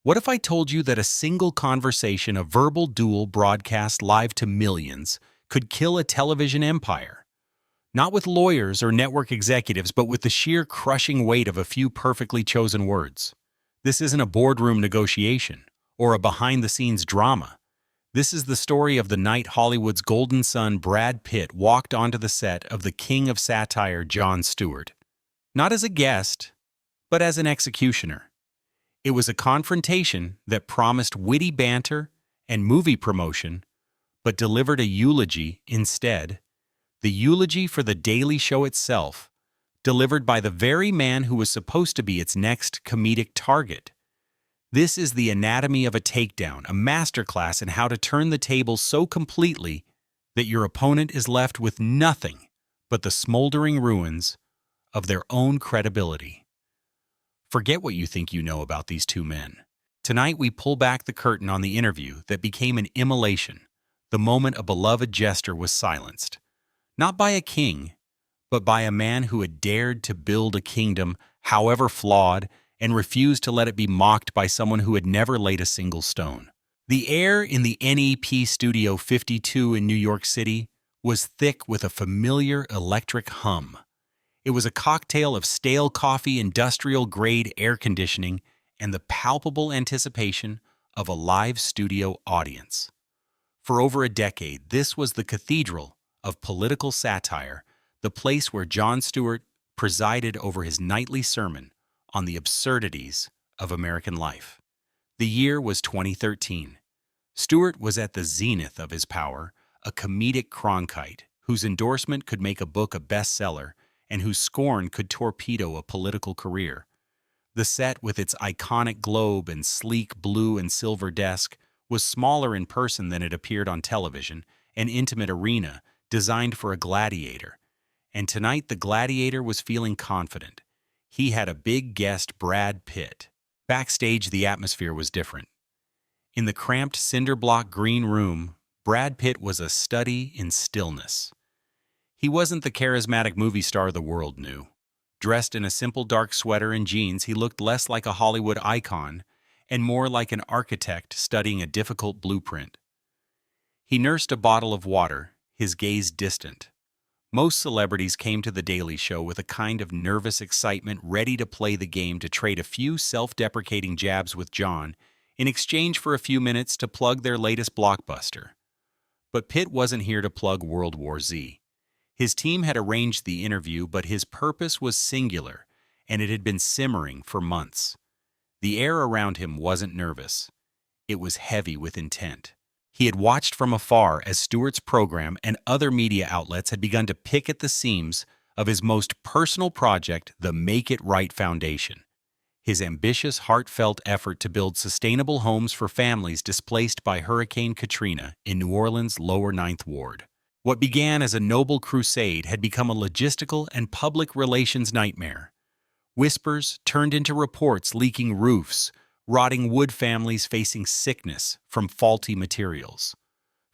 What if I told you that a single conversation, a verbal duel broadcast live to millions, could kill a television empire? Not with lawyers or network executives, but with the sheer crushing weight of a few perfectly chosen words. This isn't a boardroom negotiation or a behind-the-scenes drama. This is the story of the night Hollywood's golden son Brad Pitt walked onto the set of the king of satire Jon Stewart. Not as a guest, but as an executioner. It was a confrontation that promised witty banter and movie promotion, but delivered a eulogy instead. The eulogy for The Daily Show itself, delivered by the very man who was supposed to be its next comedic target. This is the anatomy of a takedown, a masterclass in how to turn the tables so completely that your opponent is left with nothing but the smoldering ruins of their own credibility. Forget what you think you know about these two men. Tonight we pull back the curtain on the interview that became an immolation, the moment a beloved jester was silenced. Not by a king, but by a man who had dared to build a kingdom, however flawed, and refused to let it be mocked by someone who had never laid a single stone. The air in the NEP Studio 52 in New York City was thick with a familiar electric hum. It was a cocktail of stale coffee, industrial-grade air conditioning, and the palpable anticipation of a live studio audience. For over a decade, this was the cathedral of political satire, the place where Jon Stewart presided over his nightly sermon on the absurdities of American life. The year was 2013. Stewart was at the zenith of his power, a comedic Cronkite whose endorsement could make a book a bestseller and whose scorn could torpedo a political career. The set, with its iconic globe and sleek blue and silver desk, was smaller in person than it appeared on television, an intimate arena designed for a gladiator. And tonight the gladiator was feeling confident. He had a big guest, Brad Pitt. Backstage, the atmosphere was different. In the cramped cinder-block green room, Brad Pitt was a study in stillness. He wasn't the charismatic movie star the world knew. Dressed in a simple dark sweater and jeans, he looked less like a Hollywood icon and more like an architect studying a difficult blueprint. He nursed a bottle of water, his gaze distant. Most celebrities came to The Daily Show with a kind of nervous excitement, ready to play the game to trade a few self-deprecating jabs with Jon in exchange for a few minutes to plug their latest blockbuster. But Pitt wasn't here to plug World War Z. His team had arranged the interview, but his purpose was singular, and it had been simmering for months. The air around him wasn't nervous. It was heavy with intent. He had watched from afar as Stewart's program and other media outlets had begun to pick at the seams of his most personal project, the Make It Right Foundation. His ambitious, heartfelt effort to build sustainable homes for families displaced by Hurricane Katrina in New Orleans' lower Ninth Ward. What began as a noble crusade had become a logistical and public relations nightmare. Whispers turned into reports leaking roofs, rotting wood families facing sickness from faulty materials.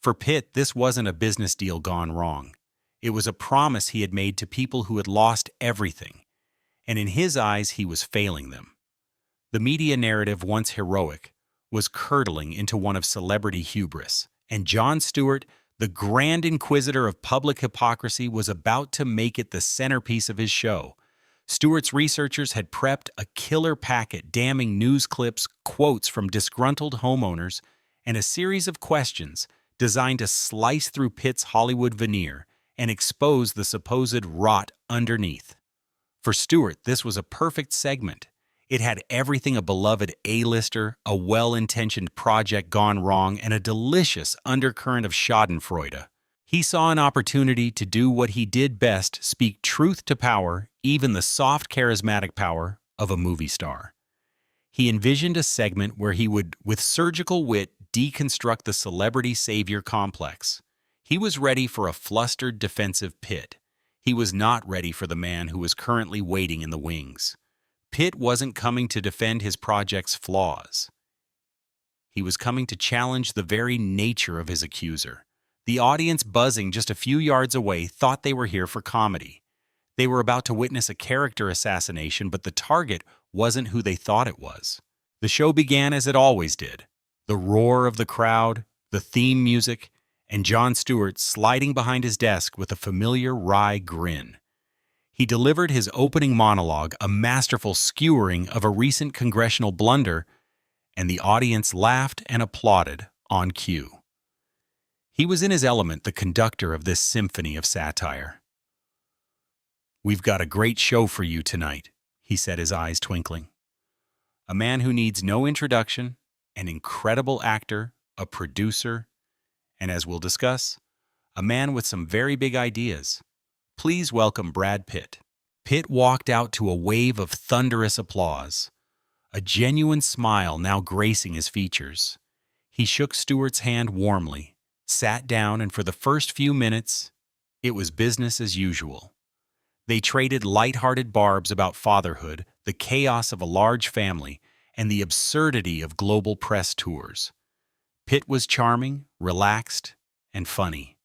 For Pitt, this wasn't a business deal gone wrong. It was a promise he had made to people who had lost everything, and in his eyes he was failing them. The media narrative, once heroic, was curdling into one of celebrity hubris, and Jon Stewart, the grand inquisitor of public hypocrisy, was about to make it the centerpiece of his show. Stewart's researchers had prepped a killer packet damning news clips, quotes from disgruntled homeowners, and a series of questions designed to slice through Pitt's Hollywood veneer and expose the supposed rot underneath. For Stewart, this was a perfect segment. It had everything a beloved A-lister, a well-intentioned project gone wrong, and a delicious undercurrent of schadenfreude. He saw an opportunity to do what he did best, speak truth to power, even the soft, charismatic power of a movie star. He envisioned a segment where he would, with surgical wit, deconstruct the celebrity savior complex. He was ready for a flustered, defensive Pitt. He was not ready for the man who was currently waiting in the wings. Pitt wasn't coming to defend his project's flaws. He was coming to challenge the very nature of his accuser. The audience, buzzing just a few yards away, thought they were here for comedy. They were about to witness a character assassination, but the target wasn't who they thought it was. The show began as it always did. The roar of the crowd, the theme music, and Jon Stewart sliding behind his desk with a familiar wry grin. He delivered his opening monologue, a masterful skewering of a recent congressional blunder, and the audience laughed and applauded on cue. He was in his element, the conductor of this symphony of satire. "We've got a great show for you tonight," he said, his eyes twinkling. "A man who needs no introduction, an incredible actor, a producer, and as we'll discuss, a man with some very big ideas. Please welcome Brad Pitt." Pitt walked out to a wave of thunderous applause, a genuine smile now gracing his features. He shook Stewart's hand warmly, sat down, and for the first few minutes, it was business as usual. They traded light-hearted barbs about fatherhood, the chaos of a large family, and the absurdity of global press tours. Pitt was charming, relaxed, and funny.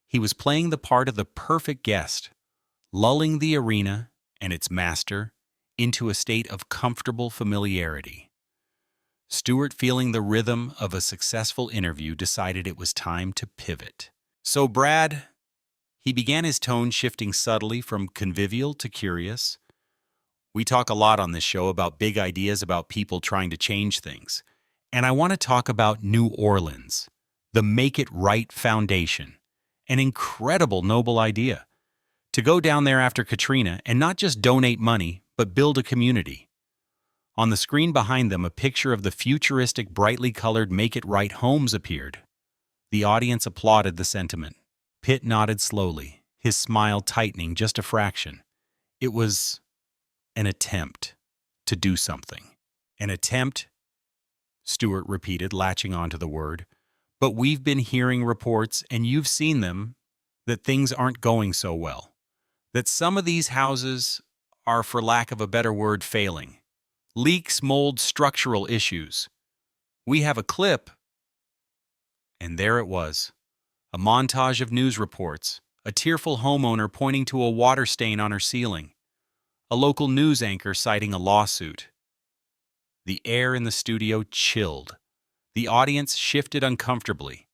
He was playing the part of the perfect guest, lulling the arena and its master into a state of comfortable familiarity. Stewart, feeling the rhythm of a successful interview, decided it was time to pivot. "So, Brad," he began, his tone shifting subtly from convivial to curious, "we talk a lot on this show about big ideas, about people trying to change things. And I want to talk about New Orleans, the Make It Right Foundation. An incredible, noble idea. To go down there after Katrina and not just donate money, but build a community." On the screen behind them, a picture of the futuristic, brightly colored Make It Right homes appeared. The audience applauded the sentiment. Pitt nodded slowly, his smile tightening just a fraction. It was an attempt to do something. "An attempt," Stewart repeated, latching onto the word. "But we've been hearing reports, and you've seen them, that things aren't going so well. That some of these houses are, for lack of a better word, failing. Leaks, mold, structural issues. We have a clip." And there it was. A montage of news reports, a tearful homeowner pointing to a water stain on her ceiling, a local news anchor citing a lawsuit. The air in the studio chilled. The audience shifted uncomfortably.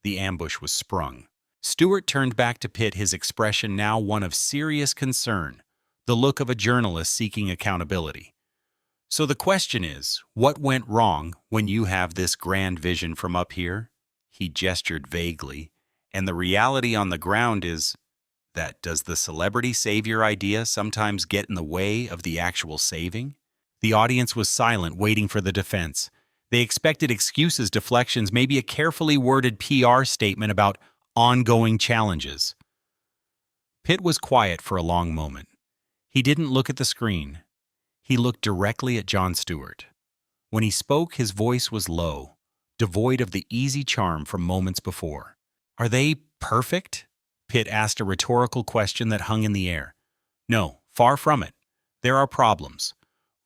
The ambush was sprung. Stewart turned back to Pitt, his expression now one of serious concern, the look of a journalist seeking accountability. "So the question is, what went wrong when you have this grand vision from up here?" He gestured vaguely. "And the reality on the ground is that does the celebrity savior idea sometimes get in the way of the actual saving?" The audience was silent, waiting for the defense. They expected excuses, deflections, maybe a carefully worded PR statement about ongoing challenges. Pitt was quiet for a long moment. He didn't look at the screen. He looked directly at Jon Stewart. When he spoke, his voice was low, devoid of the easy charm from moments before. "Are they perfect?" Pitt asked, a rhetorical question that hung in the air. "No, far from it. There are problems.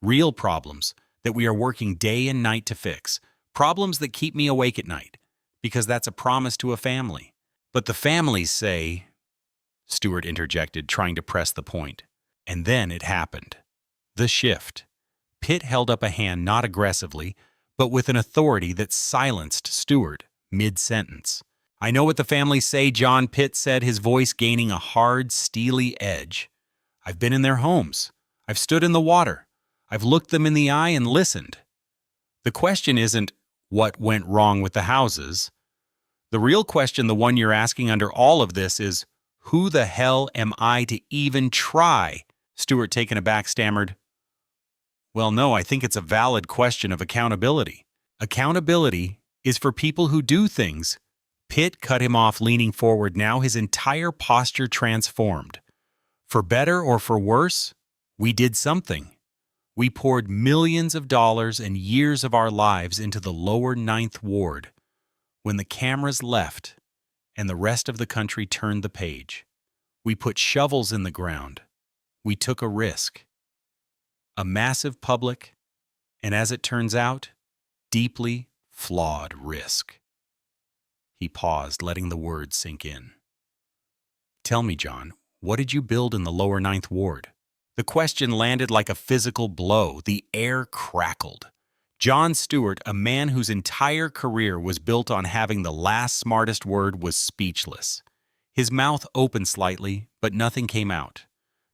Real problems that we are working day and night to fix. Problems that keep me awake at night, because that's a promise to a family. But the families say," Stewart interjected, trying to press the point. And then it happened. The shift. Pitt held up a hand, not aggressively, but with an authority that silenced Stewart mid-sentence. "I know what the families say," Jon Pitt said, his voice gaining a hard, steely edge. "I've been in their homes. I've stood in the water. I've looked them in the eye and listened. The question isn't what went wrong with the houses. The real question, the one you're asking under all of this, is who the hell am I to even try?" Stewart, taken aback, stammered, "Well, no, I think it's a valid question of accountability. Accountability is for people who do things." Pitt cut him off, leaning forward, now his entire posture transformed. "For better or for worse, we did something. We poured millions of dollars and years of our lives into the lower Ninth Ward. When the cameras left and the rest of the country turned the page, we put shovels in the ground. We took a risk. A massive public, and as it turns out, deeply flawed risk." He paused, letting the words sink in. "Tell me, Jon, what did you build in the lower Ninth Ward?" The question landed like a physical blow. The air crackled. Jon Stewart, a man whose entire career was built on having the last smartest word, was speechless. His mouth opened slightly, but nothing came out.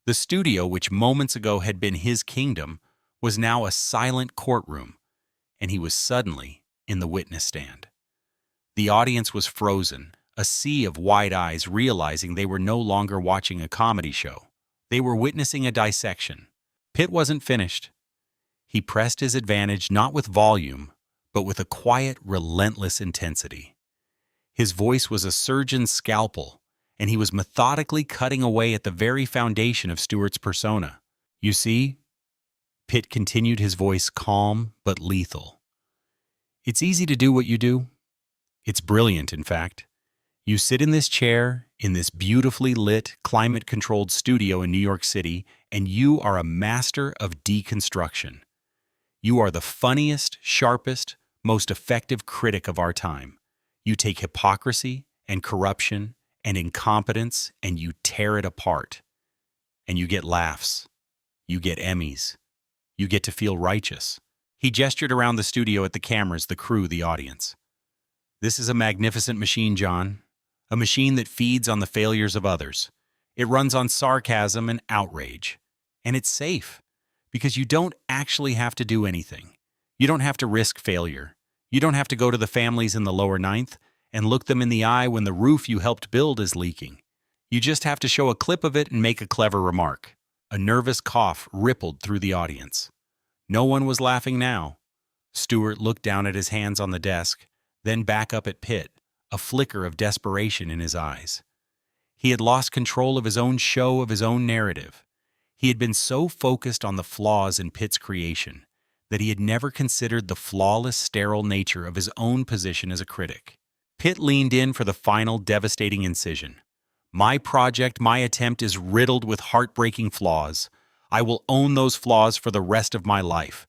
The studio, which moments ago had been his kingdom, was now a silent courtroom, and he was suddenly in the witness stand. The audience was frozen, a sea of wide eyes, realizing they were no longer watching a comedy show. They were witnessing a dissection. Pitt wasn't finished. He pressed his advantage not with volume, but with a quiet, relentless intensity. His voice was a surgeon's scalpel, and he was methodically cutting away at the very foundation of Stewart's persona. "You see," Pitt continued, his voice calm but lethal, "it's easy to do what you do. It's brilliant, in fact. You sit in this chair, in this beautifully lit, climate-controlled studio in New York City, and you are a master of deconstruction. You are the funniest, sharpest, most effective critic of our time. You take hypocrisy and corruption and incompetence and you tear it apart. And you get laughs. You get Emmys. You get to feel righteous." He gestured around the studio at the cameras, the crew, the audience. "This is a magnificent machine, Jon. A machine that feeds on the failures of others. It runs on sarcasm and outrage. And it's safe, because you don't actually have to do anything. You don't have to risk failure. You don't have to go to the families in the lower ninth and look them in the eye when the roof you helped build is leaking. You just have to show a clip of it and make a clever remark." A nervous cough rippled through the audience. No one was laughing now. Stewart looked down at his hands on the desk, then back up at Pitt, a flicker of desperation in his eyes. He had lost control of his own show, of his own narrative. He had been so focused on the flaws in Pitt's creation that he had never considered the flawless, sterile nature of his own position as a critic. Pitt leaned in for the final, devastating incision. "My project, my attempt is riddled with heartbreaking flaws. I will own those flaws for the rest of my life.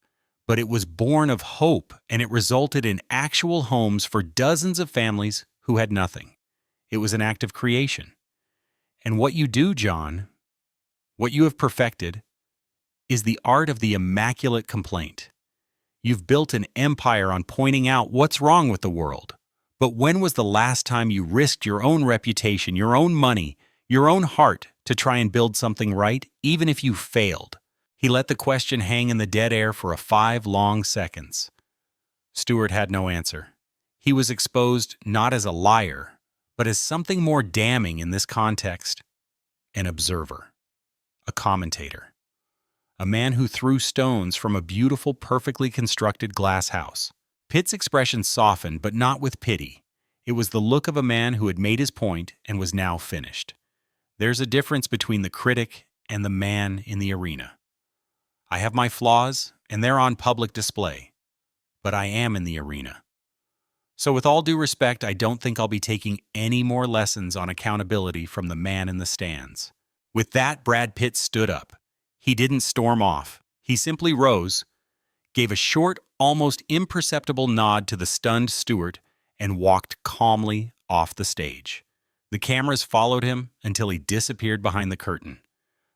But it was born of hope, and it resulted in actual homes for dozens of families who had nothing. It was an act of creation. And what you do, Jon, what you have perfected, is the art of the immaculate complaint. You've built an empire on pointing out what's wrong with the world. But when was the last time you risked your own reputation, your own money, your own heart to try and build something right, even if you failed?" He let the question hang in the dead air for 5 long seconds. Stewart had no answer. He was exposed not as a liar, but as something more damning in this context: an observer, a commentator, a man who threw stones from a beautiful, perfectly constructed glass house. Pitt's expression softened, but not with pity. It was the look of a man who had made his point and was now finished. There's a difference between the critic and the man in the arena. I have my flaws, and they're on public display. But I am in the arena. So with all due respect, I don't think I'll be taking any more lessons on accountability from the man in the stands. With that, Brad Pitt stood up. He didn't storm off. He simply rose, gave a short, almost imperceptible nod to the stunned Stewart, and walked calmly off the stage. The cameras followed him until he disappeared behind the curtain.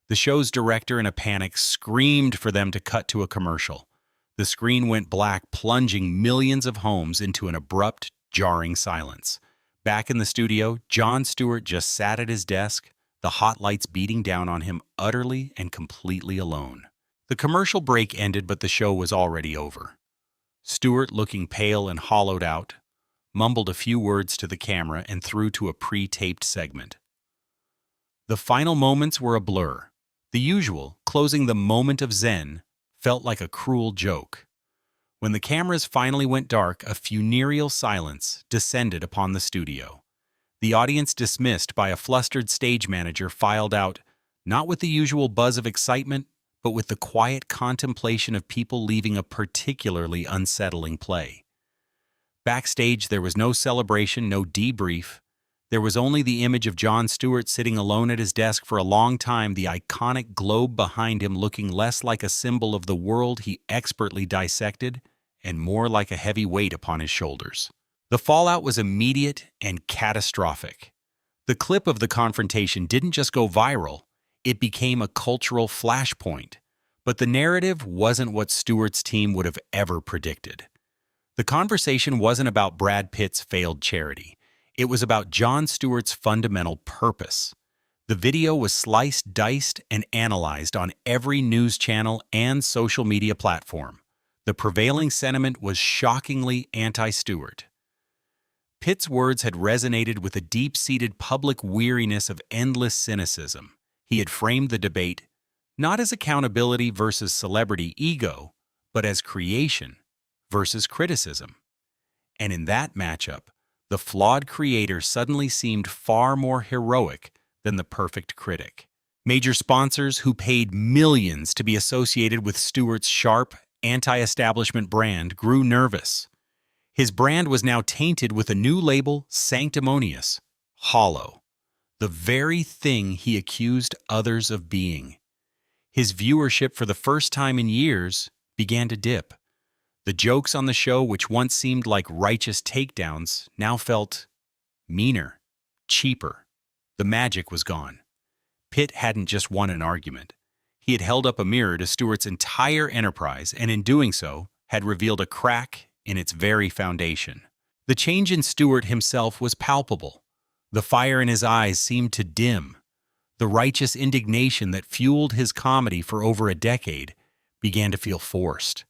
The show's director, in a panic, screamed for them to cut to a commercial. The screen went black, plunging millions of homes into an abrupt, jarring silence. Back in the studio, Jon Stewart just sat at his desk, the hot lights beating down on him, utterly and completely alone. The commercial break ended, but the show was already over. Stewart, looking pale and hollowed out, mumbled a few words to the camera and threw to a pre-taped segment. The final moments were a blur. The usual, closing the moment of zen, felt like a cruel joke. When the cameras finally went dark, a funereal silence descended upon the studio. The audience, dismissed by a flustered stage manager, filed out, not with the usual buzz of excitement, but with the quiet contemplation of people leaving a particularly unsettling play. Backstage, there was no celebration, no debrief. There was only the image of Jon Stewart sitting alone at his desk for a long time, the iconic globe behind him looking less like a symbol of the world he expertly dissected and more like a heavy weight upon his shoulders. The fallout was immediate and catastrophic. The clip of the confrontation didn't just go viral, it became a cultural flashpoint. But the narrative wasn't what Stewart's team would have ever predicted. The conversation wasn't about Brad Pitt's failed charity. It was about Jon Stewart's fundamental purpose. The video was sliced, diced, and analyzed on every news channel and social media platform. The prevailing sentiment was shockingly anti-Stewart. Pitt's words had resonated with a deep-seated public weariness of endless cynicism. He had framed the debate not as accountability versus celebrity ego, but as creation versus criticism. And in that matchup, the flawed creator suddenly seemed far more heroic than the perfect critic. Major sponsors who paid millions to be associated with Stewart's sharp, anti-establishment brand grew nervous. His brand was now tainted with a new label, sanctimonious, hollow, the very thing he accused others of being. His viewership for the first time in years began to dip. The jokes on the show, which once seemed like righteous takedowns, now felt meaner, cheaper. The magic was gone. Pitt hadn't just won an argument. He had held up a mirror to Stewart's entire enterprise, and in doing so, had revealed a crack in its very foundation. The change in Stewart himself was palpable. The fire in his eyes seemed to dim. The righteous indignation that fueled his comedy for over a decade began to feel forced.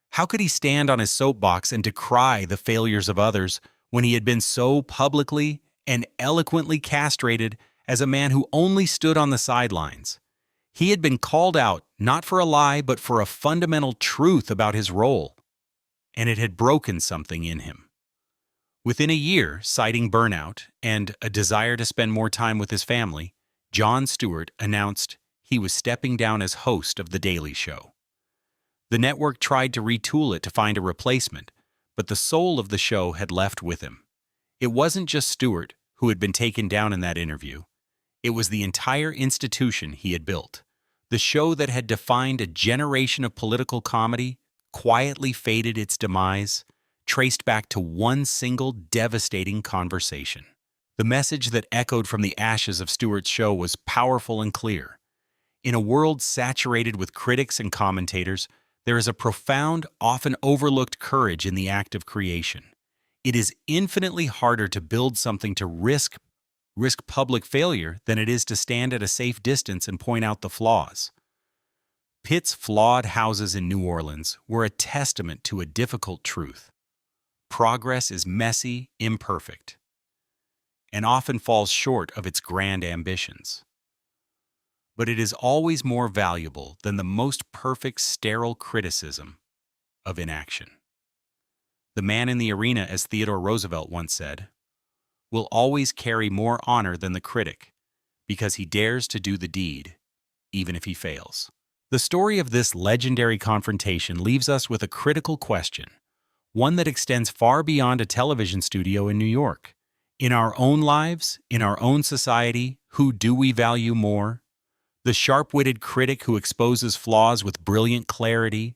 How could he stand on his soapbox and decry the failures of others when he had been so publicly and eloquently castrated as a man who only stood on the sidelines? He had been called out not for a lie but for a fundamental truth about his role, and it had broken something in him. Within a year, citing burnout and a desire to spend more time with his family, Jon Stewart announced he was stepping down as host of The Daily Show. The network tried to retool it to find a replacement, but the soul of the show had left with him. It wasn't just Stewart who had been taken down in that interview. It was the entire institution he had built. The show that had defined a generation of political comedy quietly faded its demise, traced back to one single devastating conversation. The message that echoed from the ashes of Stewart's show was powerful and clear. In a world saturated with critics and commentators, there is a profound, often overlooked courage in the act of creation. It is infinitely harder to build something to risk public failure than it is to stand at a safe distance and point out the flaws. Pitt's flawed houses in New Orleans were a testament to a difficult truth. Progress is messy, imperfect, and often falls short of its grand ambitions. But it is always more valuable than the most perfect sterile criticism of inaction. The man in the arena, as Theodore Roosevelt once said, will always carry more honor than the critic because he dares to do the deed, even if he fails. The story of this legendary confrontation leaves us with a critical question, one that extends far beyond a television studio in New York. In our own lives, in our own society, who do we value more? The sharp-witted critic who exposes flaws with brilliant clarity,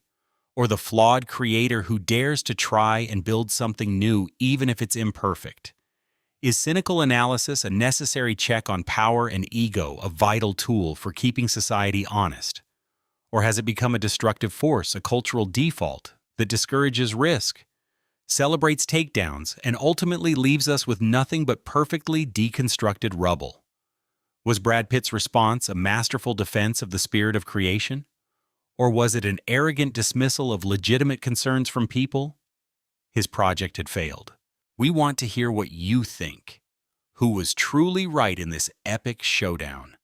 or the flawed creator who dares to try and build something new even if it's imperfect? Is cynical analysis a necessary check on power and ego, a vital tool for keeping society honest? Or has it become a destructive force, a cultural default that discourages risk, celebrates takedowns, and ultimately leaves us with nothing but perfectly deconstructed rubble? Was Brad Pitt's response a masterful defense of the spirit of creation? Or was it an arrogant dismissal of legitimate concerns from people? His project had failed. We want to hear what you think. Who was truly right in this epic showdown?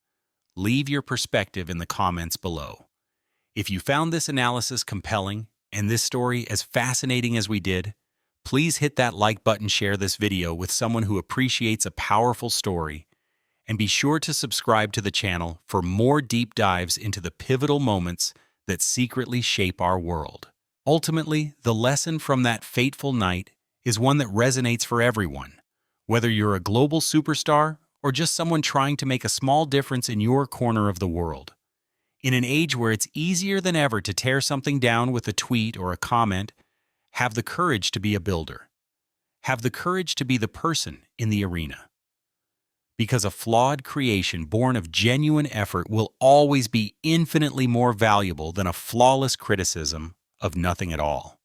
Leave your perspective in the comments below. If you found this analysis compelling and this story as fascinating as we did, please hit that like button, share this video with someone who appreciates a powerful story, and be sure to subscribe to the channel for more deep dives into the pivotal moments that secretly shape our world. Ultimately, the lesson from that fateful night is one that resonates for everyone, whether you're a global superstar or just someone trying to make a small difference in your corner of the world. In an age where it's easier than ever to tear something down with a tweet or a comment, have the courage to be a builder. Have the courage to be the person in the arena. because a flawed creation born of genuine effort will always be infinitely more valuable than a flawless criticism of nothing at all.